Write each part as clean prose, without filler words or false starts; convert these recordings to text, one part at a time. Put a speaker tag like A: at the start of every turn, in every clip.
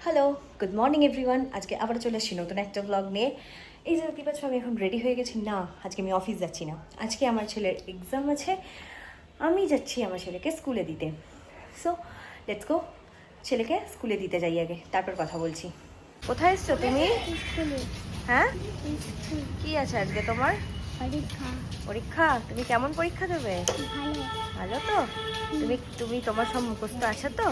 A: Hello, good morning everyone. আজকে আবার চলে আসছি নতুন একটা ব্লগ নিয়ে। এই যে দেখতে পাচ্ছ আমি এখন রেডি হয়ে গেছি। না, আজকে আমি অফিস যাচ্ছি না, আজকে আমার ছেলের এক্সাম আছে। আমি যাচ্ছি আমার ছেলেকে স্কুলে দিতে। সো লেটস গো, ছেলেকে স্কুলে দিতে যাই আগে, তারপর কথা বলছি। কোথায় এসছো তুমি? হ্যাঁ, কি আছে আজকে তোমার? পরীক্ষা? তুমি কেমন পরীক্ষা দেবে? ভালো তো? তুমি তোমার সব মুখস্থ আছে তো?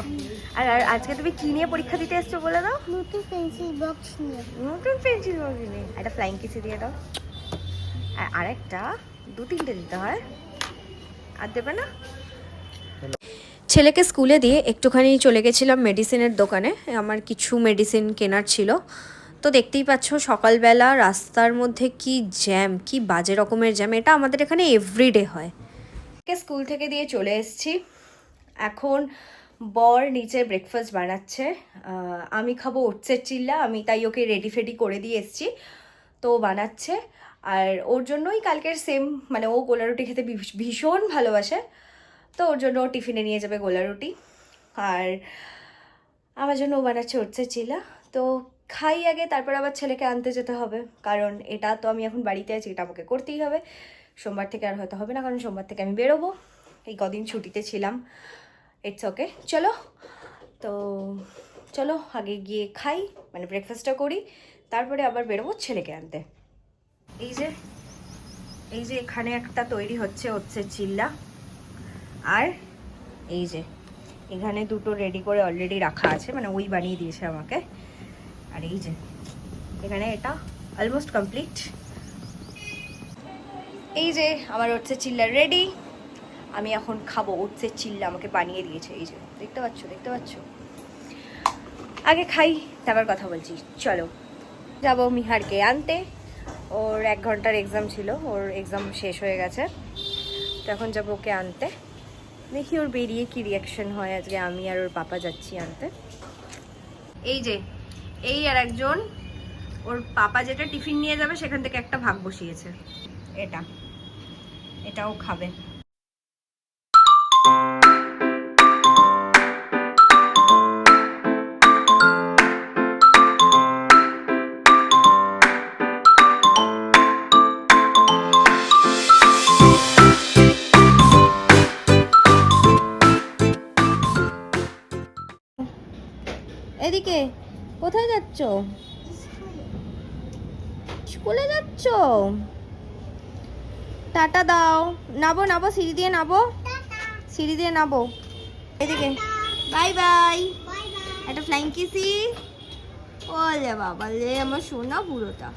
A: আর আজকে তুমি কি নিয়ে পরীক্ষা দিতে এসছো বলে দাও?
B: নতুন পেন্সিল বক্স নিয়ে।
A: নতুন পেন্সিল বক্স নিয়ে? একটা ফ্লাইং কিসে দিয়ে দাও। আর একটা 2-3টে দিতে হয়, আর দেবে না? ছেলেকে স্কুলে দিয়ে একটুখানি চলে গেছিলাম মেডিসিনের দোকানে, আমার কিছু মেডিসিন কেনার ছিল। তো দেখতেই পাচ্ছ সকালবেলা রাস্তার মধ্যে কি জ্যাম, কি বাজে রকমের জ্যাম। এটা আমাদের এখানে এভরিডে হয়। স্কুল থেকে দিয়ে চলে এসেছি। এখন বর নিচে ব্রেকফাস্ট বানাচ্ছে। আমি খাবো ওটসের চিল্লা, আমি তাই ওকে রেডি ফেডি করে দিয়ে এসেছি। তো ও বানাচ্ছে, আর ওর জন্যই কালকের সেম, মানে ও গোলা রুটি খেতে ভীষণ ভালোবাসে। তো ওর জন্য ও টিফিনে নিয়ে যাবে গোলা রুটি, আর আমার জন্য ও বানাচ্ছে ওটসের চিল্লা। তো খাই আগে, তারপর আবার ছেলেকে আনতে যেতে হবে, কারণ এটা তো আমি এখন বাড়িতে আছি, এটা আমাকে করতেই হবে। সোমবার থেকে আর হয়তো হবে না, কারণ সোমবার থেকে আমি বেরোবো। এই কদিন ছুটিতে ছিলাম, ইটস ওকে। তো চলো আগে গিয়ে খাই, মানে ব্রেকফাস্টটা করি, তারপরে আবার বেরোবো ছেলেকে আনতে। এই যে এখানে একটা তৈরি হচ্ছে ওটসের চিল্লা, আর এই যে এখানে দুটো রেডি করে অলরেডি রাখা আছে, মানে ওই বানিয়ে দিয়েছে আমাকে। আর এই যে এখানে এটা অলমোস্ট কমপ্লিট। এই যে আমার ওটসের চিল্লা রেডি। আমি এখন খাবো ওটসের চিল্লা, আমাকে বানিয়ে দিয়েছে। এই যে দেখতে পাচ্ছ। আগে খাই, তারপর কথা বলছি। চলো যাবো মিহারকে আনতে। ওর 1 ঘন্টার এক্সাম ছিল, ওর এক্সাম শেষ হয়ে গেছে। তো এখন যাবো ওকে আনতে। দেখি ওর বেরিয়ে কি রিয়াকশন হয়। আজকে আমি আর ওর পাপা যাচ্ছি আনতে। এই আর একজন, ওর পাপা যেটা টিফিন নিয়ে যাবে সেখান থেকে একটা ভাগ বসিয়েছে, এটাও খাবে। এদিকে কোথায় যাচ্ছ? স্কুলে যাচ্ছ? টাটা দাও। নাবো সিঁড়ি দিয়ে নাবো। এদিকে বাই বাই, একটা ফ্লাইং কিসি। ওলে বাবা লে, আমার সোনা পুরোটা।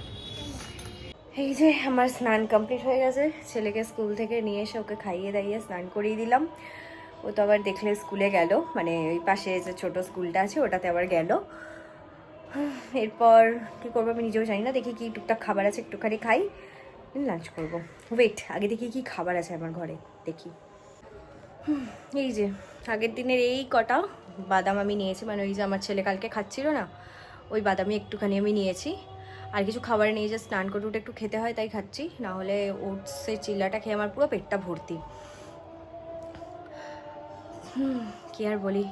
A: এই যে আমার স্নান কমপ্লিট হয়ে গেছে। ছেলেকে স্কুল থেকে নিয়ে এসে ওকে খাইয়ে দাইয়ে স্নান করিয়ে দিলাম। ও তো আবার দেখলে স্কুলে গেল, মানে ওই পাশে যে ছোট স্কুলটা আছে ওটাতে আবার গেল। এরপর কী করবো আমি নিজেও জানি না, দেখি কি টুকটাক খাবার আছে একটুখানি খাই, লাঞ্চ করবো। ওয়েট, আগে দেখি কি খাবার আছে আমার ঘরে, দেখি। এই যে আগের দিনের এই কটা বাদাম আমি নিয়েছি, মানে ওই যে আমার ছেলে কালকে খাচ্ছিল না, ওই বাদামই একটুখানি আমি নিয়েছি। আর কিছু খাবার নেই, যে স্নান করে উঠে একটু খেতে হয় তাই খাচ্ছি, না হলে ওটসের চিল্লাটা খেয়ে আমার পুরো পেটটা ভর্তি। কি আর বলি।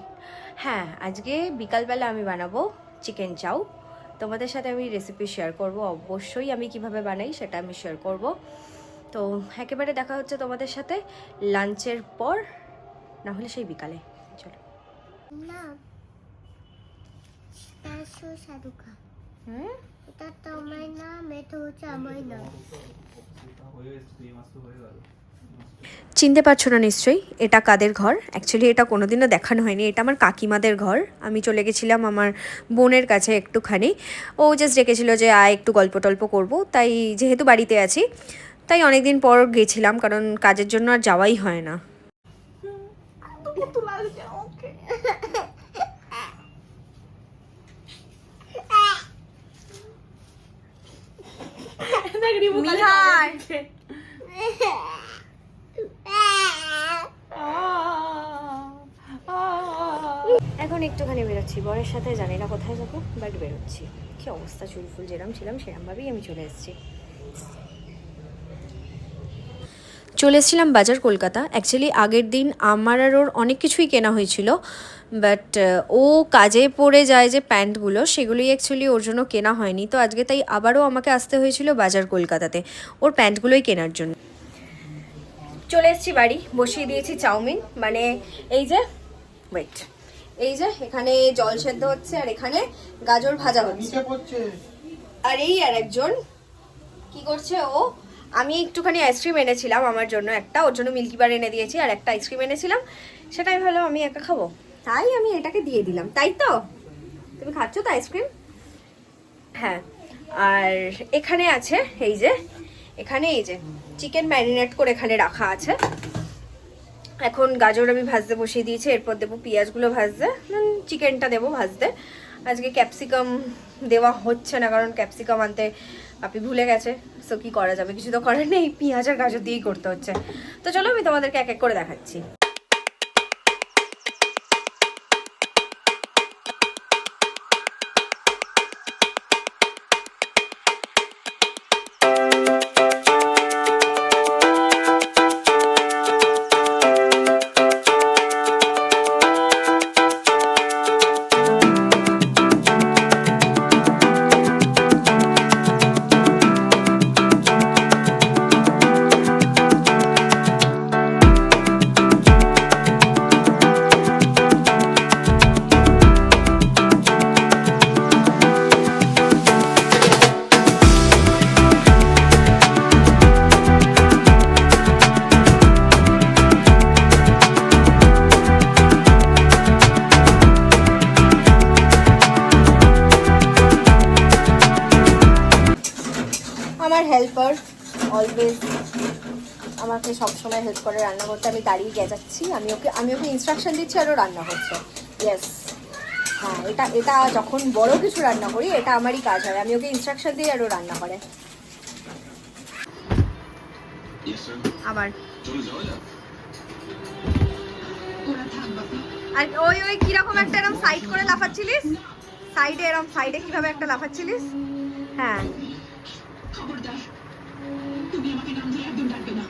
A: হ্যাঁ, আজকে বিকালবেলা আমি বানাবো চিকেন চাউ। তোমাদের সাথে আমি রেসিপি শেয়ার করব, অবশ্যই আমি কিভাবে বানাই সেটা আমি শেয়ার করব। তো একেবারে দেখা হচ্ছে তোমাদের সাথে লাঞ্চের পর, না হলে সেই বিকালে। চলো।
B: না, শাহরুখ খান। এটা তো আমার নাম, এটা হচ্ছে আমার নাম।
A: চিনতে পারছো না নিশ্চয়ই এটা কাদের ঘর? অ্যাকচুয়ালি এটা কোনোদিনও দেখানো হয়নি, এটা আমার কাকিমাদের ঘর। আমি চলে গেছিলাম আমার বোনের কাছে একটুখানি, ও জাস্ট ডেকেছিল যে আয় একটু গল্প টল্প করবো, তাই যেহেতু বাড়িতে আছি তাই অনেকদিন পর গেছিলাম, কারণ কাজের জন্য আর যাওয়াই হয় না। এখন একটুখানি বেরোচ্ছি বরের সাথে, জানি না কোথায় যাবো, বাট বেরোচ্ছি। কি অবস্থা, চুল ফুল যেরম ছিলাম সেরমভাবেই আমি চলে এসেছি। চলে এসেছিলাম বাজার কলকাতা। অ্যাকচুয়ালি আগের দিন আমার আর ওর অনেক কিছুই কেনা হয়েছিল, বাট ও কাজে পড়ে যায় যে প্যান্টগুলো, সেগুলোই অ্যাকচুয়ালি ওর জন্য কেনা হয়নি। তো আজকে তাই আবারও আমাকে আসতে হয়েছিল বাজার কলকাতাতে ওর প্যান্টগুলোই কেনার জন্য। চলে এসেছি বাড়ি, বসিয়ে দিয়েছি চাউমিন, মানে এই যে ওয়েট, এই যে এখানে জল সেদ্ধ হচ্ছে আর এখানে গাজর ভাজা হচ্ছে। আর এই আর একজন কি করছে ও, আমি একটুখানি আইসক্রিম এনেছিলাম আমার জন্য, একটা ওর জন্য মিল্কি বার এনে দিয়েছি, আর একটা আইসক্রিম এনেছিলাম, সেটাই ভালো আমি একা খাবো, তাই আমি এটাকে দিয়ে দিলাম। তাই তো তুমি খাচ্ছ তো আইসক্রিম? হ্যাঁ। আর এখানে আছে এই যে, এখানে এই যে চিকেন ম্যারিনেট করে এখানে রাখা আছে। এখন গাজর আমি ভাজতে বসিয়ে দিয়েছি, এরপর দেবো পেঁয়াজগুলো ভাজতে, চিকেনটা দেবো ভাজতে। আজকে ক্যাপসিকাম দেওয়া হচ্ছে না, কারণ ক্যাপসিকাম আনতে আপনি ভুলে গেছে, সো কি করা যাবে, কিছু তো করার নেই, পেঁয়াজ আর গাজর দিয়েই করতে হচ্ছে। তো চলো আমি তোমাদেরকে এক এক করে দেখাচ্ছি। আমার হেল্পার অলওয়েজ আমাকে সবসময় হেল্প করে রান্না করতে, আমি দাঁড়িয়ে গেজাচ্ছি, আমি ওকে ইনস্ট্রাকশন দিচ্ছি আর ও রান্না করছে। ইয়েস, হ্যাঁ, এটা যখন বড় কিছু রান্না করি এটা আমারই কাজ হয়, আমি ওকে ইনস্ট্রাকশন দিই আর ও রান্না করে। আবার আর ওই কিরকম একটা এরকম সাইড করে লাফাচ্ছিলিস, সাইডে কিভাবে একটা লাফাচ্ছিলিস। হ্যাঁ, তুমি আমাকে নাম দিয়ে একদম ডাকবে না।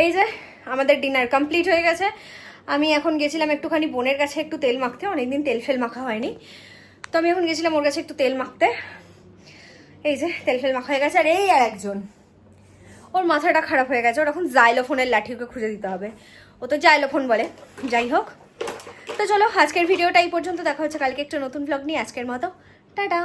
A: এই যে আমাদের ডিনার কমপ্লিট হয়ে গেছে। আমি এখন গেছিলাম একটুখানি বোনের কাছে একটু তেল মাখতে, অনেকদিন তেল ফেল মাখা হয়নি, তো আমি এখন গেছিলাম ওর কাছে একটু তেল মাখতে। এই যে তেল ফেল মাখা হয়ে গেছে। আর এই আর একজন, ওর মাথাটা খারাপ হয়ে গেছে, ওর এখন জাইলোফোনের লাঠি ওকে খুঁজে দিতে হবে, ও তো জাইলোফোন বলে। যাই হোক, তো চলো আজকের ভিডিওটা এই পর্যন্ত, দেখা হচ্ছে কালকে একটা নতুন ব্লগ নিয়ে। আজকের মতো টাটা।